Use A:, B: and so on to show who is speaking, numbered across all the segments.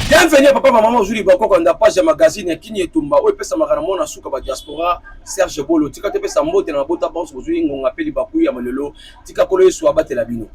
A: Bienvenue papa maman aujourd'hui bako na page ya magazine Kini Etumba o pesa makana mona suka ba diaspora Serge Bolo tika te pesa mbote na bota pense aujourd'hui ngonga peli bakuyi ya malelo tika kolo yesu abatela bino.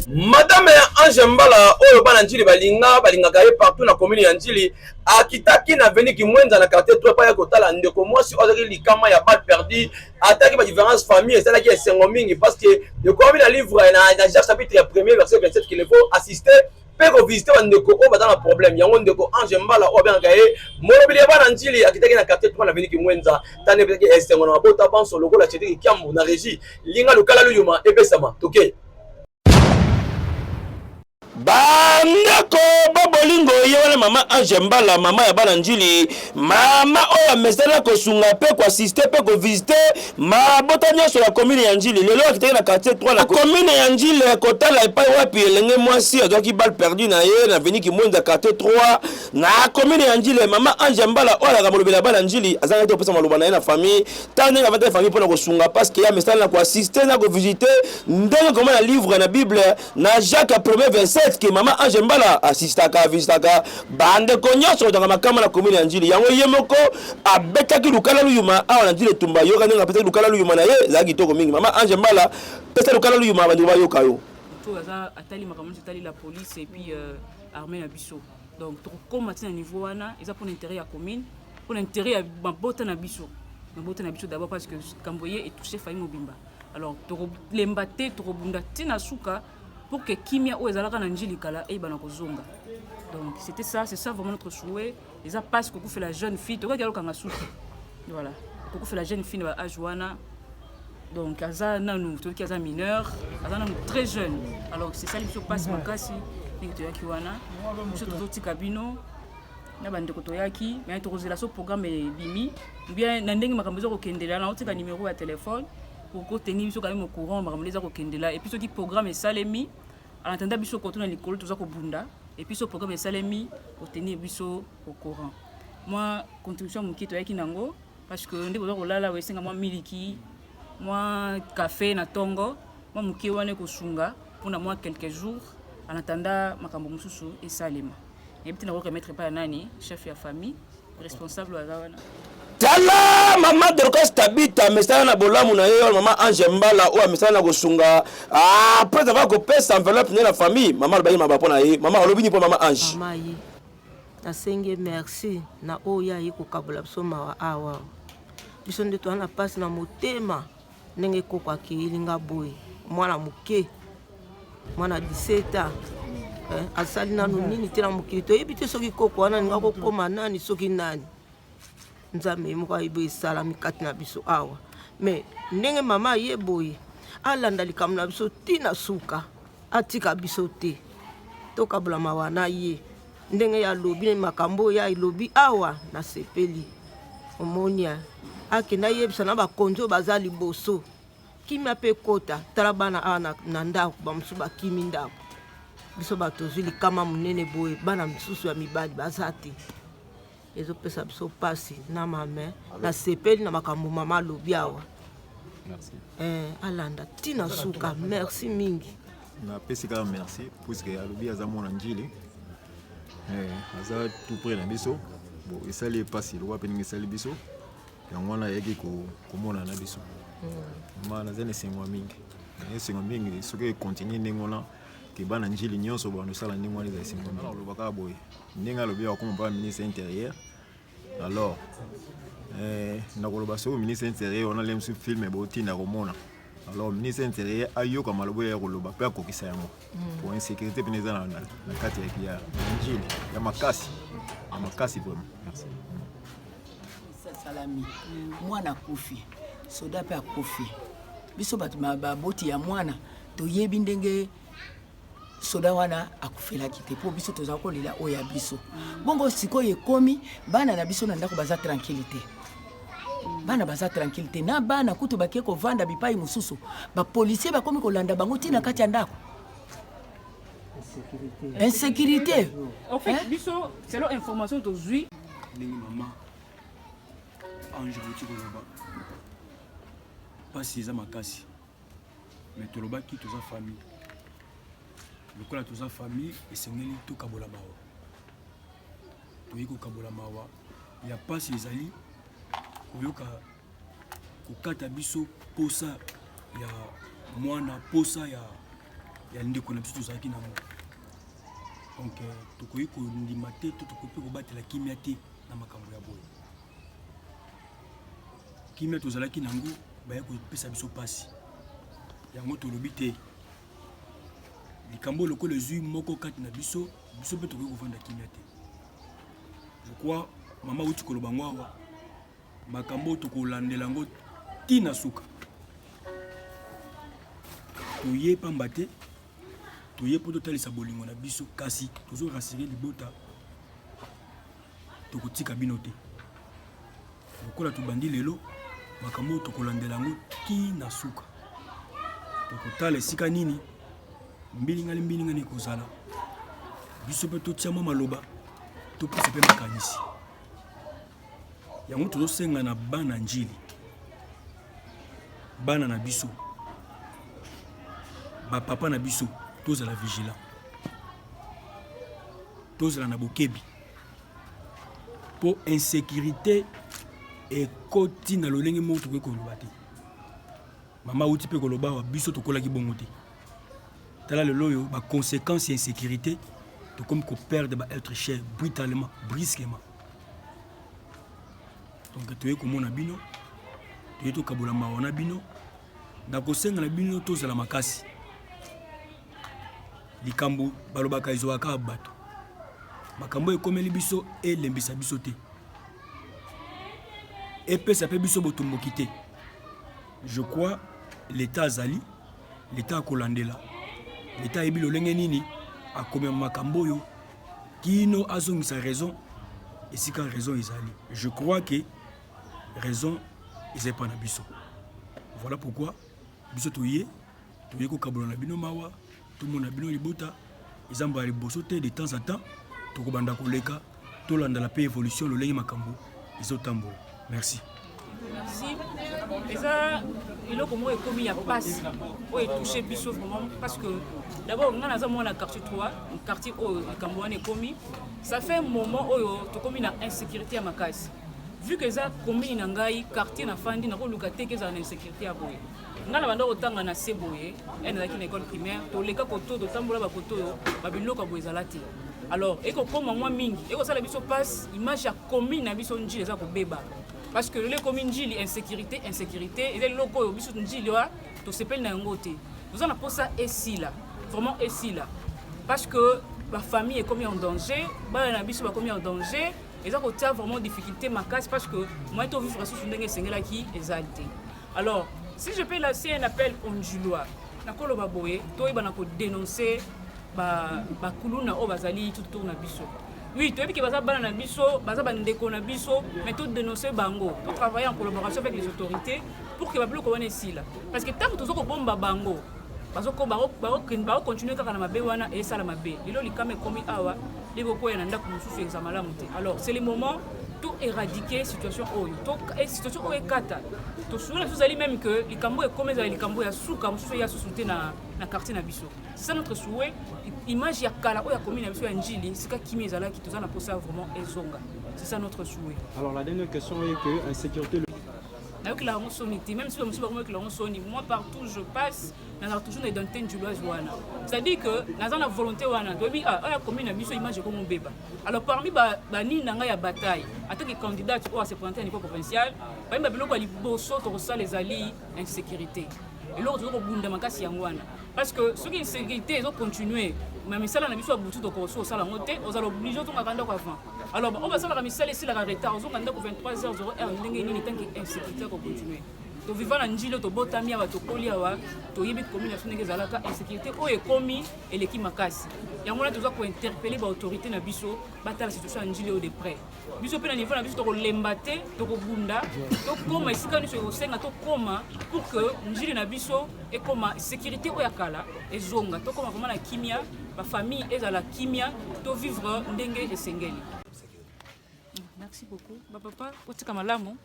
A: Madame Ange Mbala oyo bana njili balinga gaye partout na commune ya Njili akitaki na veni kimwenza na quartier 3 pa ya kotala ndeko mwasi ozaki likama ya balle perdu ataki ba différence famille ça là qui est sengo mingi parce que de combien de livre na Jacques chapitre 1er verset 27 qu'il faut assister peut visiter ndeko o ba dans le problème yango ndeko Ange Mbala o bien gaye molobili bana njili akitaki na quartier 3 na veni kimwenza tane pe ke sengo na bota banso lokola chete kiambo na régie linga lokala luyuma ebesama toke
B: bandeko bobolingo ye wana mama Ange Mbala mama ya bana njili mama oyo mesala kosunga pe ko assister pe ko visiter mabota nyonso ya commune ya Njili lelo akitaki na quartier 3 na commune ya Njili kotala epai wapi elenge mwasi azwaki balle perdu na ye na veni kimwenza quartier 3 na commune ya Njili mama Ange Mbala oyo la molobela bana njili azanga te pesa maloba na ye na famille tande na vente famille pona kosunga parce que ya mesala na ko assister na ko visiter ndenge comme na livre na Bible na Jacques 1er verset que mama Ange Mbala assistaka visitaka bande konyoso dans makama na commune ya Njili yango yemoko abetaki lukala luyuma awa na Njili Etumba yoka ndenge apetaki lukala luyuma na ye za kitoko mingi mama Ange Mbala pesa lukala luyuma bandu bayoka yo
C: to aza atali makambo atali la police et puis armée na biso donc to comme à niveau wana ils pour l'intérêt ya commune pour l'intérêt ya mabota na biso d'abord parce que Kamboye est touché faille mobimba alors to lembate to bunda tina suka pour que kimia ou ezalaka na Njili kala et bana kozonga. Donc c'était ça, c'est ça vraiment notre souhait. Les a passe que fait la jeune fille, to regarde kanga souki. Voilà. Que fait la jeune fille na ajuana. Donc aza nanu to ki aza mineur, aza nanu très jeune. Alors c'est ça qui passe makasi ni to yaki wana. Biso to tika bino na bande ko to yaki, mais to kozela so programme bimi, bien na ndenge makambo zo ko kendela na otika numéro ya téléphone. Pour tenir biso quand même au courant makamleza ko kendela et puis ce qui programme salemi en attendant biso ko tuna l'école tout ça ko bunda et puis ce programme salemi pour tenir biso au courant moi contribution mon kito yaki nango parce que ndeko ko lala we singa moi miliki moi café na tongo moi muki wane ko sunga pour na moi quelques jours en attendant makambo mususu et salema et puis na ko mettre pas nani chef ya famille responsable wa wana
B: tala mama Dorcas Tabita mesala na bolamu na yo mama Ange Mbala o mesala na kosunga après avoir ko pesa enveloppe na famille mama lobi mama pona ye mama lobi ni po mama Ange
D: mama yi na senge merci na oya yi ko kabola biso mawa awa biso nde to na passe na motema ndenge ko kwa kilinga boy mwana muke mwana 17 ans asali na nini tena mukito yebite soki koko wana ninga ko koma nani soki nani nzambe moko ibo sala mikati na biso awa mais ndenge mama ye boye alanda likambo na biso tina suka atika biso te tokabola mawana ye ndenge ya lobi makambo ya ilobi awa na sepeli omonia akenda yebisa na bakonzo bazali boso kimia pe kota tala bana ana na ndako bamusu bakimi ndako biso batozwi likama munene boye bana misusu ya mibali bazati ezo pesa biso pasi na mame na sepeli na makambo mama lobi awa
E: merci
D: alanda tina suka merci mingi
E: na pesi ka merci puisque alobi aza mona Njili aza tout près na biso bon esali pasi lo wapi ningi esali biso yango wana yeki komona na biso mana zene sengwa mingi soki continue ndenge wana ke bana Njili nyonso bano sala ndenge wana za sengwa mingi lobaka boye ndenge alobi akoma pa ministre intérieur alors nakoloba soki ministre intérieur on a lemsu film botinda komona alors ministre intérieur ayoka malobo ya koloba pe akokisa yango pour insécurité peneza na kati ya Njili ya makasi vraiment merci
F: salami mwana kofi soda pe akofi biso batu baboti ya mwana toyebi ndenge soda wana akufela kite po biso toza kolela oya biso bongo sikoyo ekomi bana na biso na ndako baza tranquillité na bana kutu bakie kovanda bipai mususu ba policier bakomi kolanda bango tina kati ya ndako insécurité
C: en fait biso selon information tozui
G: ndenge mama Ange Roti koloba pasi eza makasi mais tolobaki toza famille. Lokola toza famille esengeli tokabola mawa. Toyiko kabola mawa. Ya pasi ezali koyoka kokata biso posa ya mwana posa ya ndeko na biso tozalaki nango. Donc tokoki kondima te to tokoki kobatela kimia te na makambo ya boye. Kimia tozalaki nango baya kopesa biso pasi. Yango tolobi te. Likambo lokola ezwi moko kati na biso pe tokoki kovanda kimia te. Pourquoi mama uti koloba ngwawa makambo tokolandela yango tina suka. Toye pamba te toye po totalisa bolingo na biso kasi tozo rassurer libota tokotika bino te. Lokola tobandi lelo makambo tokolandela yango tina suka. Tokotala esika nini mbilinga ni kozala biso pe totia mwa maloba topesa pe makanisi. Yango tozosenga na bana njili bana na biso ba papa na biso tozala vigilant tozala na bokebi po insécurité ekoti na lolenge moko tokoki koloba te. Mama uti pe koloba wa biso tokolaki bongo te. Tala lelo oyo ba conséquences ya insécurité to comme ko perdre ba être cher brutalement brusquement. Donc toye komona bino toye to kabola mawana bino na kosenga na bino tozala makasi. Likambo balobaka izwaka bato makambo ekomeli biso elembisa biso te epesa pe biso botomboki te. Je crois l'état azali l'état akolandela l'état ebi lolenge nini akomema makambo oyo kino azongisa raison esika raison ezali. Je crois que raison ezali pa na biso. Voilà pourquoi biso toye ko kabola na bino mawa tomona bino libota ezamba liboso te de temps en temps tokobanda koleka tolanda la paix évolution lolenge makambo ezotambola. Merci.
C: Merci. Et ça, il a comment il y a passe où est touché biso vraiment parce que d'abord on a la quartier 3, un quartier où le Cameroun est commis. Ça fait un moment où tu commis une insécurité à ma casse. Vu que ça commis une angaï quartier na fandi na ko lukate que ça une insécurité à boye. Nga na banda otanga na seboye, et na ki école primaire, to leka koto to tambola ba koto ba biloko boye zalati. Alors, et ko koma moi mingi, et ko sala biso passe image ya commis na biso nji eza ko beba. Parce que les communes njili insécurité et les locaux biso njili wa to sepel na ngote. Nous en avons ça ici là, vraiment ici là. Parce que la famille est commis en danger, ba na biso ba commis en danger, et ça côté vraiment difficulté ma casse parce que moi to vivre sur ndenge sengela qui exalté. Alors, si je peux lancer un appel au njilois, na koloba boye, to ibana ko dénoncer ba kuluna o bazali tout tourna biso. Oui, tu as vu que baza bana na biso, baza bandeko na biso, mais tout dénoncer bango, tout travailler en collaboration avec les autorités pour que bablo ko wana ici là. Parce que tant que tozoko bomba bango, bazoko baro continuer kaka na mabe wana et ça la mabe. Lelo likame komi awa, lebo ko ya ndako mususu examala muté. Alors, c'est le moment tout éradiquer situation oyo. Donc situation oyo kata. To souvent nous allons même que les cambo est comme les cambo ya souka mususu ya souté na quartier na biso. C'est ça notre souhait. Image ya kala oya commune na biso ya njili, c'est ka kimi ezala ki tozana pour ça vraiment ezonga. C'est ça notre souhait.
H: Alors la dernière question est que insécurité
C: avec la ronsonité, même si monsieur avec la ronsonité, moi partout je passe, dans la toujours d'identité njilloise wana. C'est-à-dire que dans la volonté wana, dobi a commune na biso image comme beba. Alors parmi ba ni nanga ya bataille, en tant que candidat pour se présenter au niveau provincial, ba biloko ali boso to ça les alliés insécurité. Et l'autre toujours bunda makasi yangwana. Parce que ceux qui insécurité ils ont continué. Mais misala na biso abutu to ko so sala ngote, aux obligés to makanda ko avant. Alors on va sala misala ici la retard, on kanda ko 23h01 ndenge nini tant que insécurité ko continuer. To vivant na njilo to botami ya to kolia wa to yebi commune na ndenge zalaka insécurité o ekomi eleki makasi. Yango na toza ko interpeller ba autorité na biso batala situation njilo de près. Biso pe na niveau na biso to ko lembate, to ko bunda, to koma isika ni so senga to koma pour que njilo na biso et koma sécurité o yakala ezonga to koma vraiment na kimia ba famille ezala kimia to vivre ndenge esengeli. Merci beaucoup. Ba papa, otika malamu.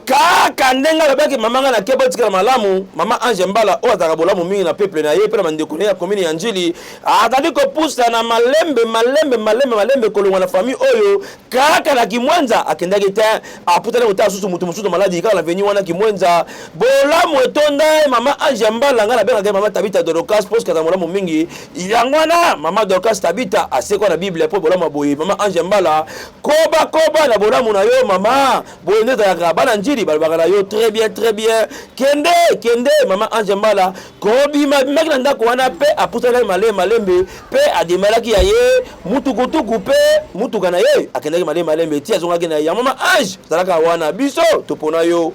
B: kaka ndenge babaki mama nga na kebo tikala malamu mama Ange Mbala o ataka bolamu mingi na peuple na ye pe na bandeko ya commune ya Njili atali ko pusa na malembe kolongwa na famille oyo kaka na Kimwenza akendaki te aputana uta susu mutu maladi kala na veni wana Kimwenza bolamu etonda mama Ange Mbala nga na benga mama Tabita Dorcas pos kata bolamu mingi yangwana mama Dorcas Tabita asekwa na Bible po bolamu boye mama Ange Mbala koba na bolamu na yo mama boye ndeta ya bana Njili balbaka yo très bien kende mama Ange Mbala kobi maki na ndako wana pe aputana malembe pe ademalaki ya ye mutukutuku pe mutuka na ye akendaki malembe ti azongaki na ya mama Ange zalaka wana biso topona yo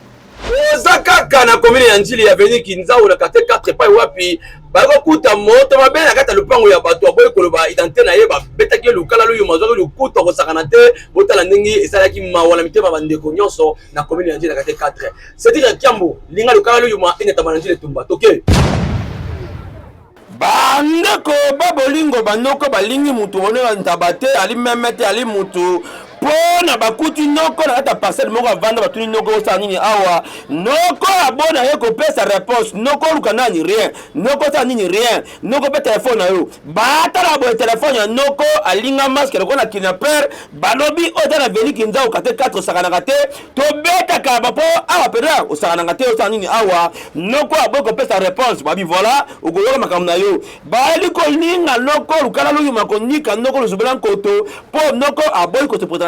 A: oza kaka na commune ya Njili ya veni Kinzao na kate 4 pai wapi bakokuta moto mabe na kata lupango ya bato aboyi koloba identité na ye babetaki lukala luyo mazwaki lukuta kosakana te botala ndenge esalaki mawa na mitema bandeko nyonso na commune ya Njili na kate 4 c'est-à-dire Kiambo linga lukala luyo ma inetama na Njili tumba toke
B: bandeko babolingo bandoko balingi mutu oneka ntabate ali memete ali mutu pona bakuti noko na kata parcelle moko avanda batuni noko osala nini awa noko abona ye kopesa réponse noko luka nani rien noko osala nini rien noko pe telefone na yo batala boye telefone ya noko alinga masque loko na kidnapper balobi oza na veni Kinzao kate 4 osakanaka te tobetaka bapo awa peda osakanaka te osala nini awa noko aboyi kopesa réponse babi voilà okoloka makambo na yo baali kolinga noko lukala luyuma konika noko luzubela nkoto po noko aboyi kosepresente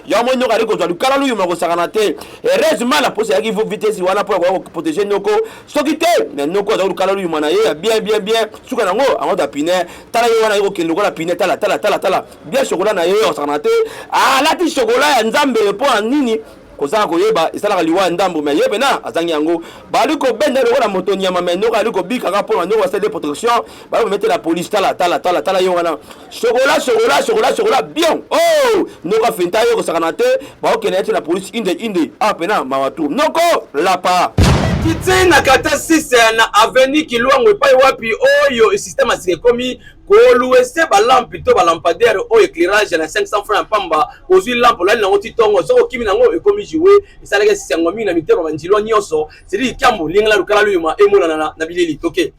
B: ya mwe noko ali kozwa lukala luyuma kosakana te heureusement la pose yaki vo vitesse wana po akoka koprotéger noko soki te na noko azwa lukala luyuma na ye bien suka nango ango da pine tala ye wana ye kokende lokola pine tala bien chocolat na ye osakana te alati chocolat ya nzambe po na nini kozanga koyeba esalaka liwa ndambo me yebe na azangi yango bali kobenda lokola moto nyama me noko ali kobikaka mpo na noko asali protection bali komete la police tala ye wana chocolat bien oh noko afenta ye kosakana te baokende ete la police inde apena mawatu noko lapa
A: kiti na kata 6 na avenue Kilwango epai wapi oyo système asike komi koluese balampe to balampadaire oyo éclairage na 500 francs ya pamba ozwi lampe olali nango titongo soko okimi nango ekomi joué esalaki sisango mingi na mitema banjilwa nyonso sedi Kiambo lingela lukala luyuma emonana na bileli toke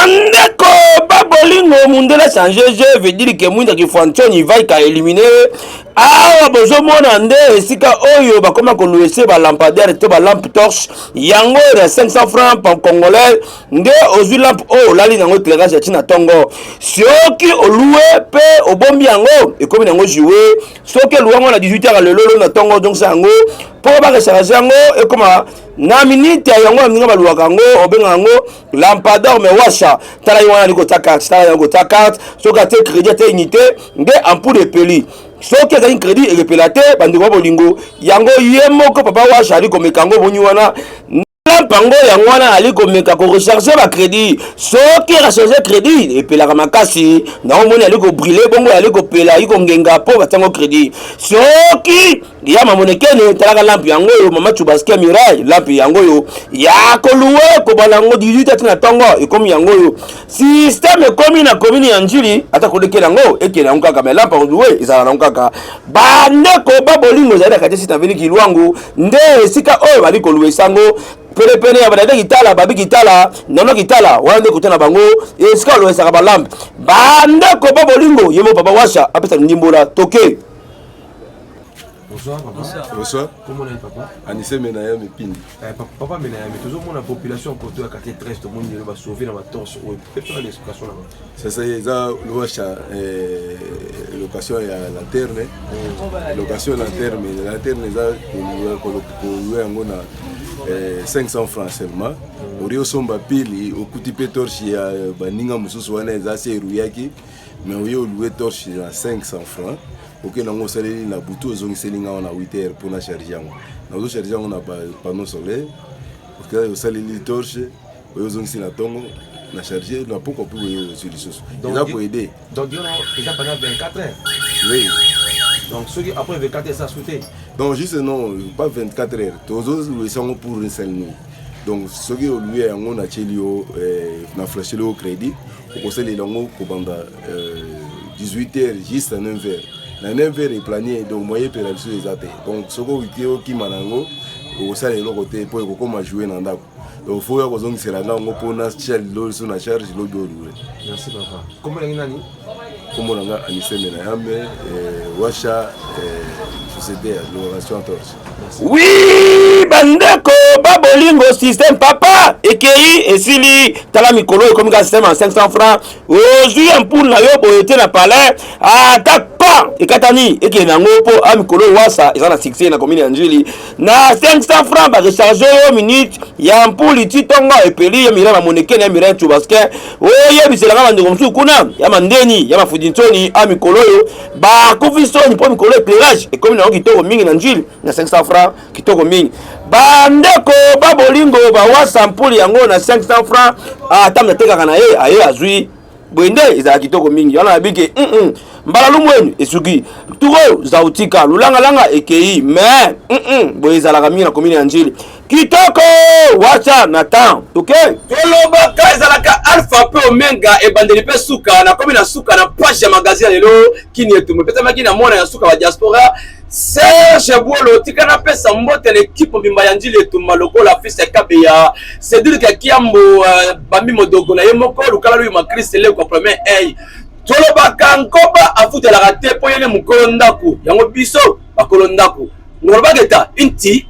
B: ndeko babolingo mundela changer je veut dire que mwinda kifanchoni il va éliminer awa bozomona nde esika oyo bakoma koluese balampadaire to balampe torche yango ya 500 francs par congolais nde ozwi lampe oyo olali nango éclairage ya tina tongo soki olue pe obombi yango ekomi nango joué soki eluwango na 18h lelo na tongo donc yango po barecharge yango ekoma na minute yango ninga baluwaka yango obenga yango lampador me washa tala yona liko takart tala yango takart soki ate crédit ate unité nde ampoule epeli soki azali crédit ekepela te bandeko bolingo yango ye moko papa washa ali komeka yango boni wana lampango yango wana ali komeka korecharge bacrédit soki recharge crédit epelaka makasi naomoni ali kobrile bongo ali kopela ali kongenga mpo batiango crédit soki ya mamonekene talaka lampe yango oyo mama Chubaske Mirai lampe yango oyo ya koluwe kobala yango 18 ati na ntongo ekomi yango oyo système ekomi na commune ya Njili ata kolekela yango ekele yango kaka me lampe oluwe ezala nango kaka bandeko babolingo ezali na kati sita veni Kilwango nde esika oyo bali koluwe sango pene ya badade kitala babi kitala nono kitala wana nde kutana bango esika loesaka balampe bandeko babolingo yemo papa washa apesa ndimbola toke.
I: Bonsoir papa.
J: Bonsoir.
I: Comment est papa?
J: Anissé Menaya Mepindi.
I: Papa Menaya, mais toujours mon population côté à quartier 13 tout le monde va sauver dans ma torche ou peut-être l'explication là.
J: C'est ça ça location ya lanterne. Location lanterne, lanterne ça pour ngona 500 francs seulement. Orio somba pili okuti pe torche ya baninga mususu wana za seruyaki mais oyo louer torche à 500 francs. Ok, nous allons na butu ozongiselinga on a 8h pour na charger yango. Na zo charger yango na panneau solaire. Ok, osaleli torche, ozongisela tongo na charger na pourquoi pour sur les choses. Ça pour aider.
I: Donc il a pendant 24 heures.
J: Oui.
I: Donc ceux qui après 24 heures ça sauter.
J: Donc juste non, pas 24 heures. Tozo le sont pour une seule nuit. Donc ceux qui ont loué yango na chelio na flashé le crédit, on conseille yango ko banda 18h juste à 9h. na 9h eplanie donc moyen pénalité eza te donc soko wiki okima nango okosala eloko te mpo ekokoma joue na ndako donc faut kozongisela ngango mpona charge so na charge lobi olure.
I: Merci papa. Kombo nangi nani?
J: Kombo nanga Aniseme na Yambe washa société ya location torche.
B: Oui, bandeko babolingo système papa ekei esili tala mikolo ekomi ka système en 500 francs ozwi ampoule na yo boye te na palais ata pa ekatani ekei nango mpo a mikolo wasa eza na succès na commune ya Njili na 500 francs barecharge yo minute ya ampoule ti tongo epeli ya mira bamonekene ya mira tubaske oyebiselanga bandeko mosusu kuna ya mandeni ya mafudintoni a mikolo yo bakufi soni mpo mikolo éclairage ekomi nango kitoko mingi na Njili na 500 francs kitoko mingi bandeko babolingo bawasa mpuli yango na 500 francs atamna tekaka na ye aye azwi bwende ezala kitoko mingi wana nabike mbala lumwenu esuki turo zautika lulanga ekei mais boye ezalaka mingi na commune ya Njili kitoko wacha na temps okay
A: tolobaka ezalaka alpha pe omega ebandeli pe suka na komi na suka na page ya magazine lelo kini etumu petamaki na mwana ya suka wa diaspora Serge Bouolo tikana pesa mbote l'équipe mbimba ya Njili etumba lokola fils ya Kabeya Cédric Kiambo bambi modogo na yemoko lukala lui ma Christ le ko premier hey tolobaka nkoba afuta la raté po yene mukolo ndaku yango biso bakolo ndaku ngolobaka eta inti